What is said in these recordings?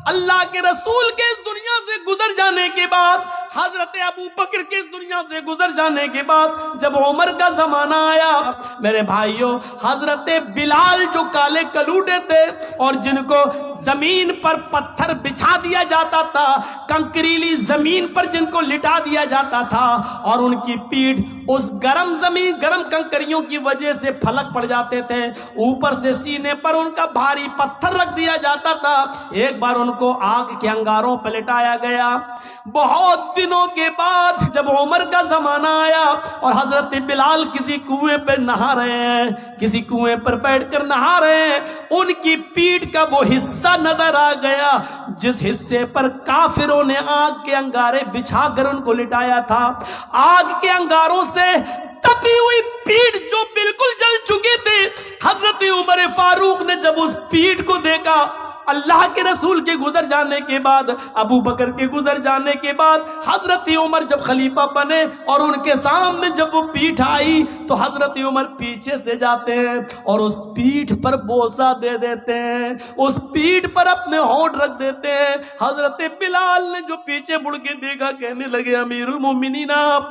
اللہ کے رسول کے اس دنیا سے گزر جانے کے بعد، حضرت ابو بکر کے اس دنیا سے گزر جانے کے بعد جب عمر کا زمانہ آیا، میرے بھائیوں، حضرت بلال جو کالے کلوٹے تھے اور جن کو زمین پر پتھر بچھا دیا جاتا تھا، کنکریلی زمین پر جن کو لٹا دیا جاتا تھا، اور ان کی پیٹھ اس گرم زمین، گرم کنکریوں کی وجہ سے پھلک پڑ جاتے تھے، اوپر سے سینے پر ان کا بھاری پتھر رکھ دیا جاتا تھا، ایک بار ان کو آگ کے انگاروں پہ لٹایا گیا۔ بہت دنوں کے بعد جب عمر کا زمانہ آیا اور حضرت بلال کسی کنویں پہ نہا رہے ہیں، کسی کنویں پر بیٹھ کر نہا رہے ہیں، ان کی پیٹھ کا وہ حصہ نظر آ گیا جس حصے پر کافروں نے آگ کے انگارے بچھا کر ان کو لٹایا تھا۔ آگ کے انگاروں سے تپی ہوئی پیٹھ جو بالکل جل چکی تھی، حضرت عمر فاروق نے جب اس پیٹھ کو دیکھا، اللہ کے رسول کے گزر جانے کے بعد، ابو بکر کے گزر جانے کے بعد، حضرت عمر جب خلیفہ بنے اور ان کے سامنے جب وہ پیٹھ آئی تو حضرت عمر پیچھے سے جاتے ہیں اور اس پیٹھ پر بوسہ دے دیتے ہیں، اس پیٹھ پر اپنے ہونٹ رکھ دیتے ہیں۔ حضرت بلال نے جو پیچھے مڑ کے دیکھا، کہنے لگے امیر المومنین آپ۔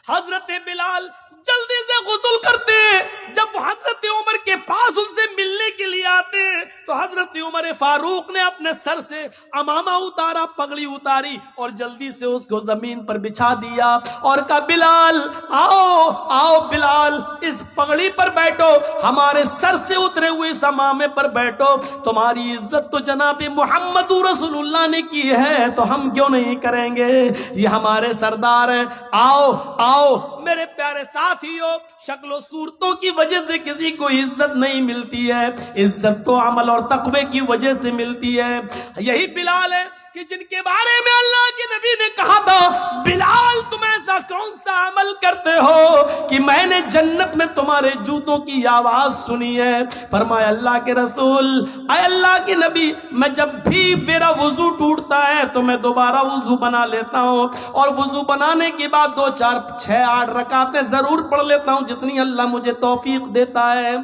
حضرت بلال جلدی سے غسل کرتے ہیں، جب حضرت عمر کے پاس ان سے ملنے کے لیے آتے ہیں تو حضرت عمر فاروق نے اپنے سر سے امامہ اتارا، پگڑی اتاری اور جلدی سے اس کو زمین پر بچھا دیا اور کہا بلال آؤ آؤ بلال، اس پگڑی پر بیٹھو، ہمارے سر سے اترے ہوئے اس امامے پر بیٹھو، تمہاری عزت تو جناب محمد رسول اللہ نے کی ہے تو ہم کیوں نہیں کریں گے، یہ ہمارے سردار ہیں، آؤ آؤ۔ میرے پیارے ساتھیوں، شکل و صورتوں کی وجہ سے کسی کو عزت نہیں ملتی ہے، عزت تو عمل اور تقوی کی وجہ سے ملتی ہے۔ یہی بلال ہے کہ جن کے بارے میں اللہ کے نبی نے کہا تھا بلال تم ایسا کون سا عمل کرتے ہو کہ میں نے جنت میں تمہارے جوتوں کی آواز سنی ہے۔ فرمایا اللہ کے رسول، اے اللہ کے نبی، میں جب بھی میرا وضو ٹوٹتا ہے تو میں دوبارہ وضو بنا لیتا ہوں اور وضو بنانے کے بعد 2 4 6 8 رکعتیں ضرور پڑھ لیتا ہوں جتنی اللہ مجھے توفیق دیتا ہے۔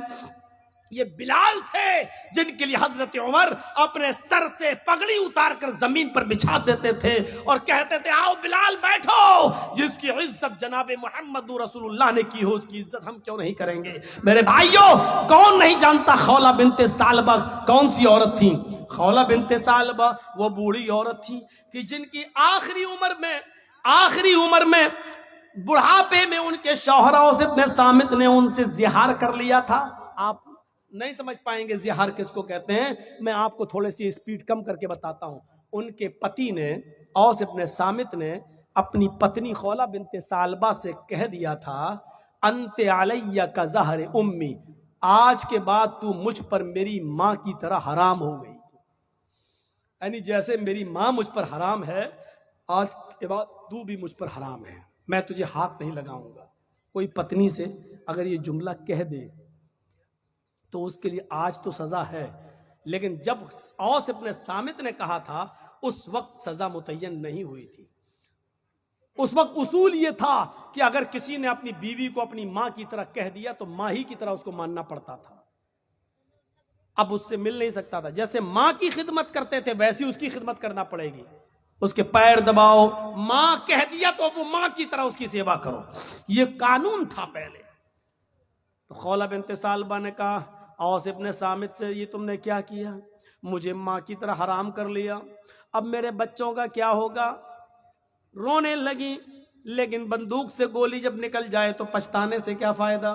یہ بلال تھے جن کے لیے حضرت عمر اپنے سر سے پگڑی اتار کر زمین پر بچھا دیتے تھے اور کہتے تھے آؤ بلال بیٹھو، جس کی عزت جناب محمد رسول اللہ نے کی ہو اس کی عزت ہم کیوں نہیں کریں گے۔ میرے بھائیوں، کون نہیں جانتا خولہ بنت ثعلبہ کون سی عورت تھی؟ خولہ بنت ثعلبہ وہ بوڑھی عورت تھی کہ جن کی آخری عمر میں بڑھاپے میں ان کے شوہر اوس ابن صامت نے ان سے زہار کر لیا تھا۔ آپ نہیں سمجھ پائیں گے زہار کس کو کہتے ہیں، میں آپ کو تھوڑے سی اسپیڈ کم کر کے بتاتا ہوں۔ ان کے پتی نے، اوس ابن صامت نے اپنی پتنی خولہ بنت ثعلبہ سے کہہ دیا تھا انت علیہ کا زہر امی، آج کے بعد تو مجھ پر میری ماں کی طرح حرام ہو گئی، یعنی جیسے میری ماں مجھ پر حرام ہے آج کے بعد تو بھی مجھ پر حرام ہے، میں تجھے ہاتھ نہیں لگاؤں گا۔ کوئی پتنی سے اگر یہ جملہ کہہ دے تو اس کے لیے آج تو سزا ہے، لیکن جب اوس ابن صامت نے کہا تھا اس وقت سزا متعین نہیں ہوئی تھی۔ اس وقت اصول یہ تھا کہ اگر کسی نے اپنی بیوی کو اپنی ماں کی طرح کہہ دیا تو ماں ہی کی طرح اس کو ماننا پڑتا تھا، اب اس سے مل نہیں سکتا تھا۔ جیسے ماں کی خدمت کرتے تھے ویسی اس کی خدمت کرنا پڑے گی، اس کے پیر دباؤ، ماں کہہ دیا تو وہ ماں کی طرح اس کی سیوا کرو، یہ قانون تھا پہلے۔ تو خولہ بنت ثعلبہ نے کہا اوس ابن صامت سے یہ تم نے کیا کیا، مجھے ماں کی طرح حرام کر لیا، اب میرے بچوں کا کیا ہوگا؟ رونے لگی، لیکن بندوق سے گولی جب نکل جائے تو پچھتانے سے کیا فائدہ؟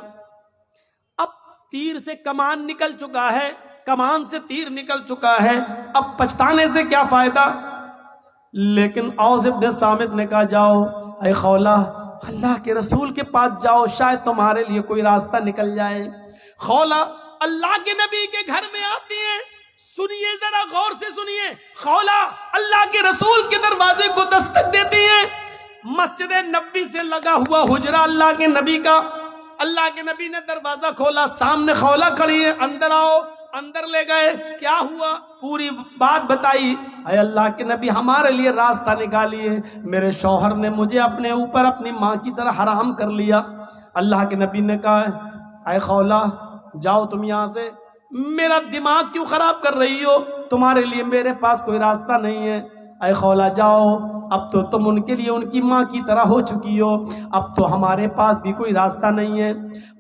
اب تیر سے کمان نکل چکا ہے، کمان سے تیر نکل چکا ہے، اب پچھتانے سے کیا فائدہ؟ لیکن اوس ابن صامت نے کہا جاؤ اے خولہ اللہ کے رسول کے پاس جاؤ، شاید تمہارے لیے کوئی راستہ نکل جائے۔ خولہ اللہ کے نبی کے گھر میں آتی ہیں، سنیے ذرا غور سے سنیے، خولہ اللہ کے رسول کے دروازے کو دستک دیتی ہیں، مسجد نبی سے لگا ہوا حجرہ اللہ کے نبی کا، اللہ کے نبی نے دروازہ کھولا، سامنے خولہ کھڑی ہے، اندر آؤ، اندر لے گئے، کیا ہوا پوری بات بتائی، اے اللہ کے نبی ہمارے لیے راستہ نکالیے، میرے شوہر نے مجھے اپنے اوپر اپنی ماں کی طرح حرام کر لیا۔ اللہ کے نبی نے کہا اے خولہ جاؤ تم یہاں سے، میرا دماغ کیوں خراب کر رہی ہو، تمہارے لیے میرے پاس کوئی راستہ نہیں ہے. اے خولا جاؤ، اب تو تم ان کے لیے ان کی ماں کی طرح ہو چکی ہو، اب تو ہمارے پاس بھی کوئی راستہ نہیں ہے.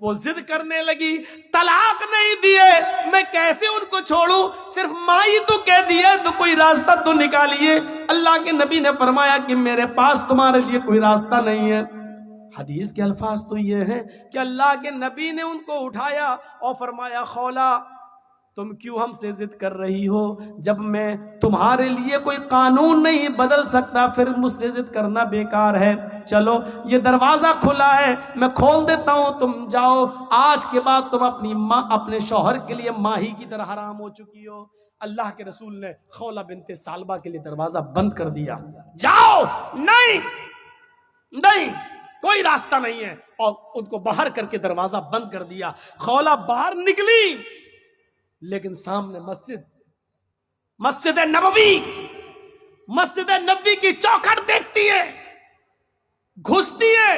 وہ ضد کرنے لگی، طلاق نہیں دیے میں کیسے ان کو چھوڑوں، صرف ماں ہی تو کہہ دیے تو کوئی راستہ تو نکالیے. اللہ کے نبی نے فرمایا کہ میرے پاس تمہارے لیے کوئی راستہ نہیں ہے. حدیث کے الفاظ تو یہ ہیں کہ اللہ کے نبی نے ان کو اٹھایا اور فرمایا خولا تم کیوں ہم سے ضد کر رہی ہو، جب میں تمہارے لیے کوئی قانون نہیں بدل سکتا پھر مجھ سے ضد کرنا بیکار ہے. چلو یہ دروازہ کھلا ہے میں کھول دیتا ہوں، تم جاؤ. آج کے بعد تم اپنی ماں اپنے شوہر کے لیے ماہی کی طرح حرام ہو چکی ہو. اللہ کے رسول نے خولا بنت ثعلبہ کے لیے دروازہ بند کر دیا. جاؤ، نہیں نہیں کوئی راستہ نہیں ہے، اور ان کو باہر کر کے دروازہ بند کر دیا. خولا باہر نکلی لیکن سامنے مسجد نبوی کی چوکھٹ دیکھتی ہے، گھستی ہے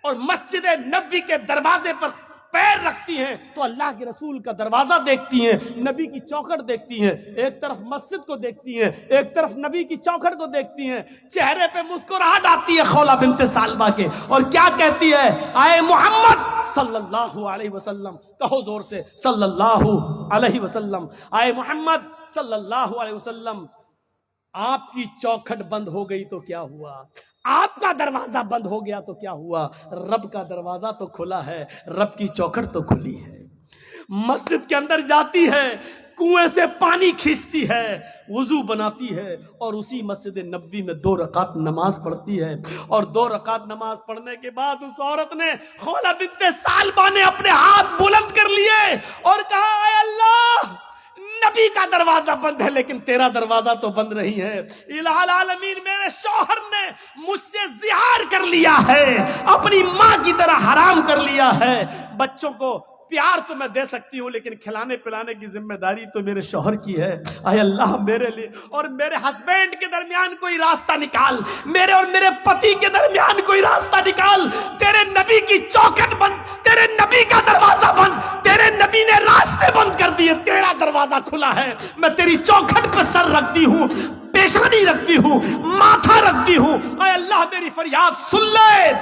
اور مسجد نبوی کے دروازے پر پیر رکھتی ہیں تو اللہ کے رسول کا دروازہ دیکھتی ہیں، نبی کی چوکھٹ دیکھتی ہیں. ایک طرف مسجد کو دیکھتی ہیں، ایک طرف نبی کی چوکھٹ کو دیکھتی ہیں. چہرے پہ مسکراہٹ آتی ہے خولا بنت ثعلبہ کے، اور کیا کہتی ہے، اے محمد صلی اللہ علیہ وسلم، کہو زور سے صلی اللہ علیہ وسلم. اے محمد صلی اللہ علیہ وسلم، آپ کی چوکھٹ بند ہو گئی تو کیا ہوا، آپ کا دروازہ بند ہو گیا تو کیا ہوا، رب کا دروازہ تو کھلا ہے، رب کی چوکھٹ تو کھلی ہے. مسجد کے اندر جاتی ہے، کنویں سے پانی کھینچتی ہے، وضو بناتی ہے اور اسی مسجد نبوی میں 2 رکعت نماز پڑھتی ہے. اور 2 رکعت نماز پڑھنے کے بعد اس عورت نے، خولا بنت ثعلبہ نے اپنے ہاتھ بلند کر لیے اور کہا، اے اللہ نبی کا دروازہ بند ہے لیکن تیرا دروازہ تو بند نہیں ہے. الہ العالمین میرے شوہر نے مجھ سے زہار کر لیا ہے، اپنی ماں کی طرح حرام کر لیا ہے. بچوں کو پیار تو میں دے سکتی ہوں لیکن کھلانے پلانے کی ذمہ داری تو میرے شوہر کی ہے. اے اللہ میرے لیے اور میرے ہسبینڈ کے درمیان کوئی راستہ نکال، میرے اور میرے پتی کے درمیان کوئی راستہ نکال. تیرے نبی کی چوکھٹ بند، تیرے نبی کا دروازہ بند، تیرے نبی نے راستے بند کر دیے، تیرا دروازہ کھلا ہے. میں تیری چوکھٹ پہ سر رکھتی ہوں، پیشانی رکھتی ہوں، ماتھا رکھتی ہوں. اے اللہ میری فریاد سن لے.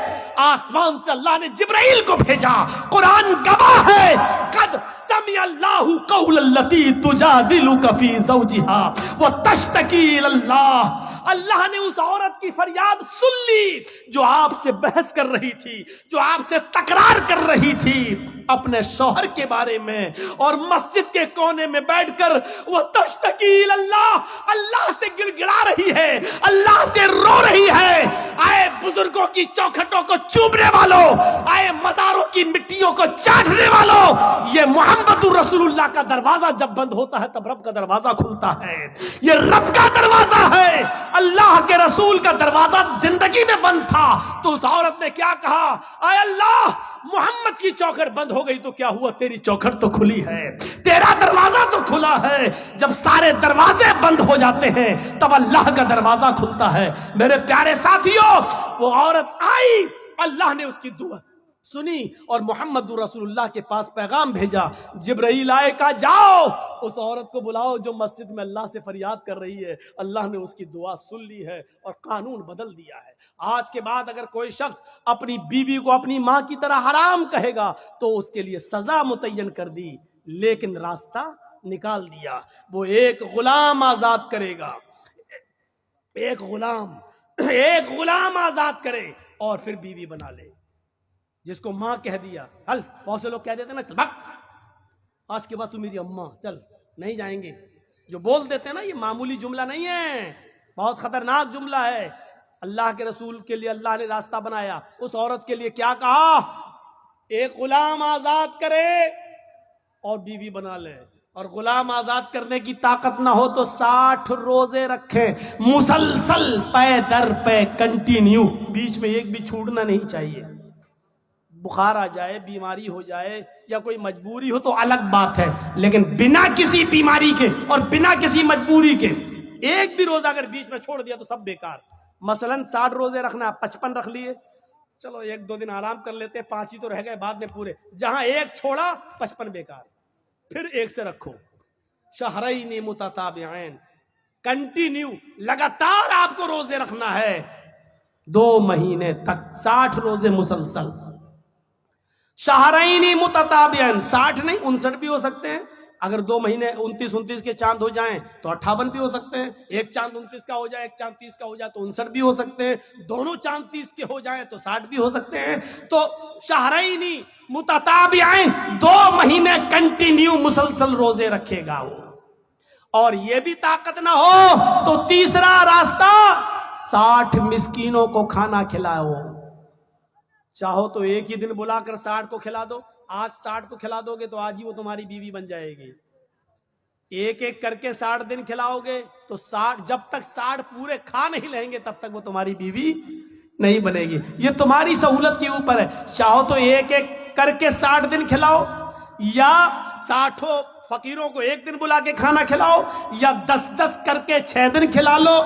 آسمان سے اللہ نے جبرائیل کو بھیجا، قرآن گواہ ہے، قد سمع اللہ قول التی تجادلک فی زوجہا وتشتکی الی اللہ. اللہ نے اس عورت کی فریاد سن لی جو آپ سے بحث کر رہی تھی، جو آپ سے تکرار کر رہی تھی اپنے شوہر کے بارے میں، اور مسجد کے کونے میں بیٹھ کر وہ تشتکی الی اللہ، اللہ سے گڑ گڑا رہی ہے، اللہ سے رو رہی ہے. آئے بزرگوں کی چوکھٹوں کو چومنے والوں، آئے مزاروں کی مٹیوں کو چاٹنے والوں، یہ محمد رسول اللہ کا دروازہ جب بند ہوتا ہے تب رب کا دروازہ کھلتا ہے. یہ رب کا دروازہ ہے. اللہ کے رسول کا دروازہ زندگی میں بند تھا تو اس عورت نے کیا کہا، اے اللہ محمد کی چوکھٹ بند ہو گئی تو کیا ہوا، تیری چوکھٹ تو کھلی ہے، تیرا دروازہ تو کھلا ہے. جب سارے دروازے بند ہو جاتے ہیں تب اللہ کا دروازہ کھلتا ہے. میرے پیارے ساتھیوں، وہ عورت آئی، اللہ نے اس کی دعا سنی اور محمد رسول اللہ کے پاس پیغام بھیجا. جبرائیل آئے، کہا جاؤ اس عورت کو بلاؤ جو مسجد میں اللہ سے فریاد کر رہی ہے. اللہ نے اس کی دعا سن لی ہے اور قانون بدل دیا ہے. آج کے بعد اگر کوئی شخص اپنی بیوی کو اپنی ماں کی طرح حرام کہے گا تو اس کے لیے سزا متعین کر دی، لیکن راستہ نکال دیا. وہ ایک غلام آزاد کرے گا، ایک غلام آزاد کرے اور پھر بیوی بنا لے. جس کو ماں کہہ دیا، ہل بہت سے لوگ کہہ دیتے نا، چل بھگ آج کے بعد تو میری اماں، چل نہیں جائیں گے. جو بول دیتے ہیں نا، یہ معمولی جملہ نہیں ہے، بہت خطرناک جملہ ہے. اللہ کے رسول کے لیے اللہ نے راستہ بنایا. اس عورت کے لیے کیا کہا، ایک غلام آزاد کرے اور بیوی بنا لے. اور غلام آزاد کرنے کی طاقت نہ ہو تو 60 روزے رکھے مسلسل، پے در پے کنٹینیو، بیچ میں ایک بھی چھوٹنا نہیں چاہیے. بخار آ جائے، بیماری ہو جائے یا کوئی مجبوری ہو تو الگ بات ہے، لیکن بنا کسی بیماری کے اور بنا کسی مجبوری کے ایک بھی روزہ اگر بیچ میں چھوڑ دیا تو سب بیکار. مثلا 60 روزے رکھنا، 55 رکھ لیے، چلو 1-2 دن آرام کر لیتے، 5 ہی تو رہ گئے بعد میں پورے. جہاں ایک چھوڑا 55 بیکار. پھر ایک سے رکھو. شہرین متتابعین، کنٹینیو لگاتار آپ کو روزے رکھنا ہے 2 مہینے تک، 60 روزے مسلسل. شہرین متتابعین، 60 نہیں 59 بھی ہو سکتے ہیں. اگر 2 مہینے 29 کے چاند ہو جائیں تو 58 بھی ہو سکتے ہیں. ایک چاند 29 کا ہو جائے، ایک چاند 30 کا ہو جائے تو 59 بھی ہو سکتے ہیں. دونوں چاند 30 کے ہو جائیں تو 60 بھی ہو سکتے ہیں. تو شہرین متتابعین، 2 مہینے کنٹینیو مسلسل روزے رکھے گا وہ. اور یہ بھی طاقت نہ ہو تو تیسرا راستہ 60 مسکینوں کو کھانا کھلاؤ. چاہو تو ایک ہی دن بلا کر 60 کو کھلا دو. آج 60 کو کھلا دو گے تو آج ہی وہ تمہاری بیوی بن جائے گی. ایک ایک کر کے 60 دن کھلاؤ گے تو 60، جب تک 60 پورے کھا نہیں لیں گے تب تک وہ تمہاری بیوی نہیں بنے گی. یہ تمہاری سہولت کے اوپر ہے. چاہو تو ایک ایک کر کے 60 دن کھلاؤ، یا 60 فقیروں کو ایک دن بلا کے کھانا کھلاؤ، یا 10 کر کے 6 دن کھلا لو.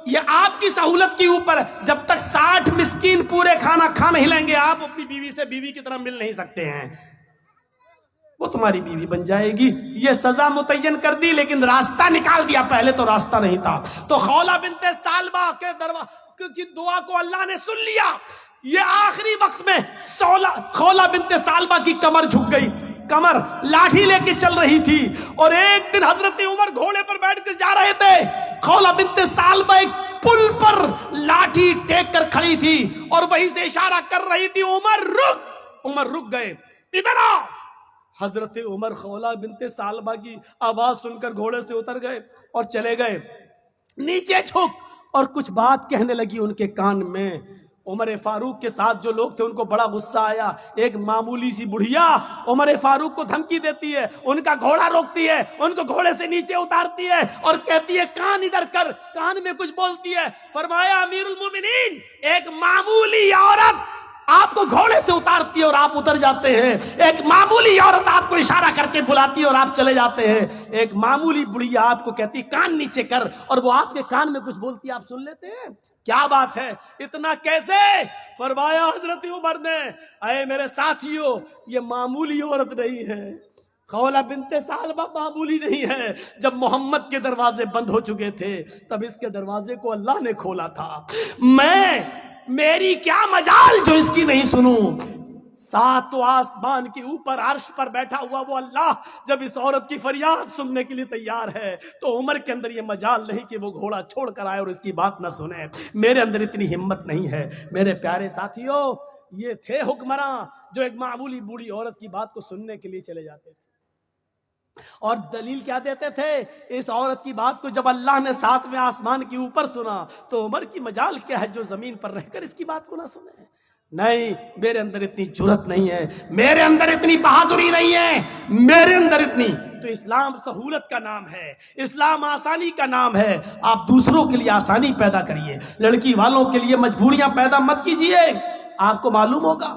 یہ آپ کی سہولت کے اوپر ہے. جب تک 60 مسکین پورے کھانا کھا نہیں لیں گے آپ اپنی بیوی سے بیوی کی طرح مل نہیں سکتے ہیں. وہ تمہاری بیوی بن جائے گی. یہ سزا متعین کر دی لیکن راستہ نکال دیا، پہلے تو راستہ نہیں تھا. تو خولہ بنت ثعلبہ کے کی دعا کو اللہ نے سن لیا. یہ آخری وقت میں خولہ بنت ثعلبہ کی کمر جھک گئی. کمر لاٹھی لے کے چل رہی تھی اور ایک دن حضرت عمر گھوڑے پر بیٹھ کر جا رہے تھے. خولہ بنت ثعلبہ ایک پل پر لاٹھی ٹیک کر کھڑی تھی اور وہیں سے اشارہ کر رہی تھی عمر رک. عمر رک گئے، ادھر آ. حضرت عمر خولہ بنت ثعلبہ کی آواز سن کر گھوڑے سے اتر گئے اور چلے گئے. نیچے جھک اور کچھ بات کہنے لگی ان کے کان میں. عمر فاروق کے ساتھ جو لوگ تھے ان کو بڑا غصہ آیا. ایک معمولی سی بڑھیا عمر فاروق کو دھمکی دیتی ہے، ان کا گھوڑا روکتی ہے، ان کو گھوڑے سے نیچے اتارتی ہے اور کہتی ہے کان ادھر کر. کان میں کچھ بولتی ہے. فرمایا امیر المومنین، ایک معمولی عورت آپ کو گھوڑے سے اتارتی ہے اور آپ اتر جاتے ہیں. ایک معمولی عورت آپ کو اشارہ کر کے بلاتی ہے اور آپ چلے جاتے ہیں. ایک معمولی بڑھیا آپ کو کہتی ہے کان نیچے کر اور وہ آپ کے کان میں کچھ بولتی ہے، آپ سن لیتے ہیں. کیا بات ہے، اتنا کیسے؟ فرمایا حضرت عمر نے، اے میرے ساتھیوں، یہ معمولی عورت نہیں ہے. خولہ بنت ثعلبہ معمولی نہیں ہے. جب محمد کے دروازے بند ہو چکے تھے تب اس کے دروازے کو اللہ نے کھولا تھا. میری کیا مجال جو اس کی نہیں سنوں. 7 آسمان کے اوپر عرش پر بیٹھا ہوا وہ اللہ جب اس عورت کی فریاد سننے کے لیے تیار ہے تو عمر کے اندر یہ مجال نہیں کہ وہ گھوڑا چھوڑ کر آئے اور اس کی بات نہ سنے. میرے اندر اتنی ہمت نہیں ہے. میرے پیارے ساتھیوں، یہ تھے حکمراں جو ایک معمولی بوڑھی عورت کی بات کو سننے کے لیے چلے جاتے تھے. اور دلیل کیا دیتے تھے؟ اس عورت کی بات کو جب اللہ نے 7ویں آسمان کے اوپر سنا تو عمر کی مجال کیا ہے جو زمین پر رہ کر اس کی بات کو نہ سنے. نہیں، میرے اندر اتنی جرت نہیں ہے، میرے اندر اتنی بہادری نہیں ہے، میرے اندر اتنی. تو اسلام سہولت کا نام ہے، اسلام آسانی کا نام ہے. آپ دوسروں کے لیے آسانی پیدا کریے، لڑکی والوں کے لیے مجبوریاں پیدا مت کیجیے. آپ کو معلوم ہوگا